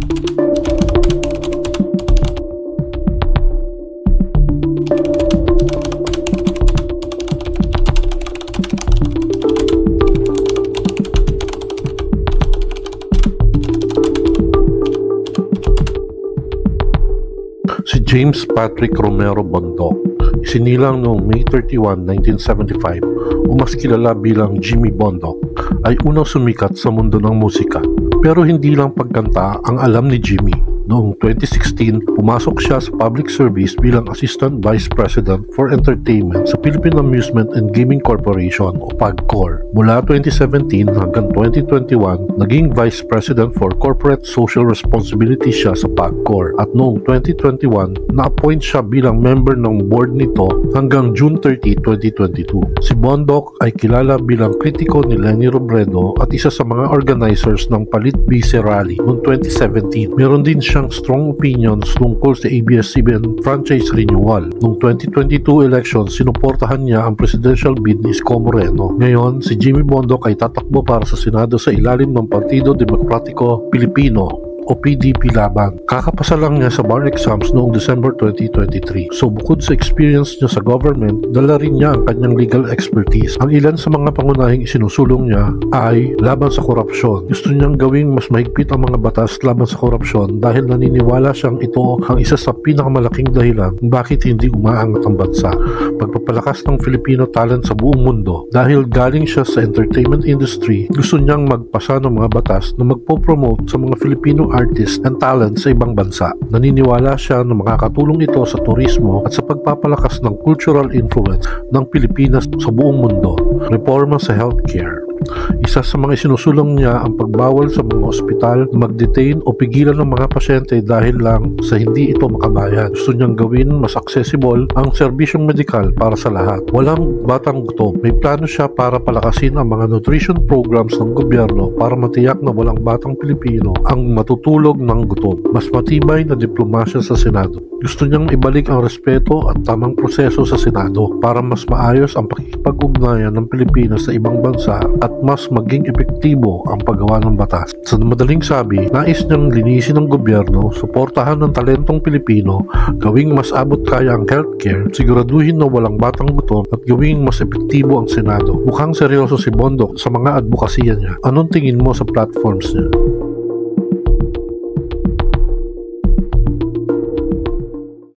Si James Patrick Romero Bondoc, isinilang noong May 31, 1975 o mas kilala bilang Jimmy Bondoc, ay unang sumikat sa mundo ng musika. Pero hindi lang pagkanta ang alam ni Jimmy. Noong 2016, pumasok siya sa public service bilang Assistant Vice President for Entertainment sa Philippine Amusement and Gaming Corporation o PAGCOR. Mula 2017 hanggang 2021, naging Vice President for Corporate Social Responsibility siya sa PAGCOR at noong 2021, na-appoint siya bilang member ng board nito hanggang June 30, 2022. Si Bondoc ay kilala bilang kritiko ni Leni Robredo at isa sa mga organizers ng Palit Bise Rally noong 2017. Meron din siyang strong opinions tungkol sa ABS-CBN franchise renewal. Noong 2022 election, sinuportahan niya ang presidential bid ni Isko Moreno. Ngayon, si Jimmy Bondoc ay tatakbo para sa Senado sa ilalim ng Partido Demokratiko Pilipino o PDP laban. Kakapasa lang niya sa bar exams noong December 2023. So bukod sa experience niya sa government, dala rin niya ang kanyang legal expertise. Ang ilan sa mga pangunahing isinusulong niya ay laban sa korupsyon. Gusto niyang gawing mas mahigpit ang mga batas laban sa korupsyon dahil naniniwala siyang ito ang isa sa pinakamalaking dahilan kung bakit hindi umaangat ang bansa. Pagpapalakas ng Filipino talent sa buong mundo. Dahil galing siya sa entertainment industry, gusto niyang magpasa ng mga batas na magpo-promote sa mga Filipino artists and talent sa ibang bansa. Naniniwala siya na makakatulong ito sa turismo at sa pagpapalakas ng cultural influence ng Pilipinas sa buong mundo. Reforma sa healthcare. Isa sa mga isinusulong niya ang pagbawal sa mga ospital na mag-detain o pigilan ng mga pasyente dahil lang sa hindi ito makabayad. Gusto niyang gawin mas accessible ang serbisyong medikal para sa lahat. Walang batang gutom. May plano siya para palakasin ang mga nutrition programs ng gobyerno para matiyak na walang batang Pilipino ang matutulog ng gutom. Mas matibay na diplomasya sa Senado. Gusto niyang ibalik ang respeto at tamang proseso sa Senado para mas maayos ang pakikipag-ugnayan ng Pilipinas sa ibang bansa at mas maging epektibo ang paggawa ng batas. Sa madaling sabi, nais niyang linisin ng gobyerno, suportahan ng talentong Pilipino, gawing mas abot kaya ang healthcare, siguraduhin na walang batang gutom at gawing mas epektibo ang Senado. Mukhang seryoso si Bondoc sa mga advokasya niya. Anong tingin mo sa platforms niya?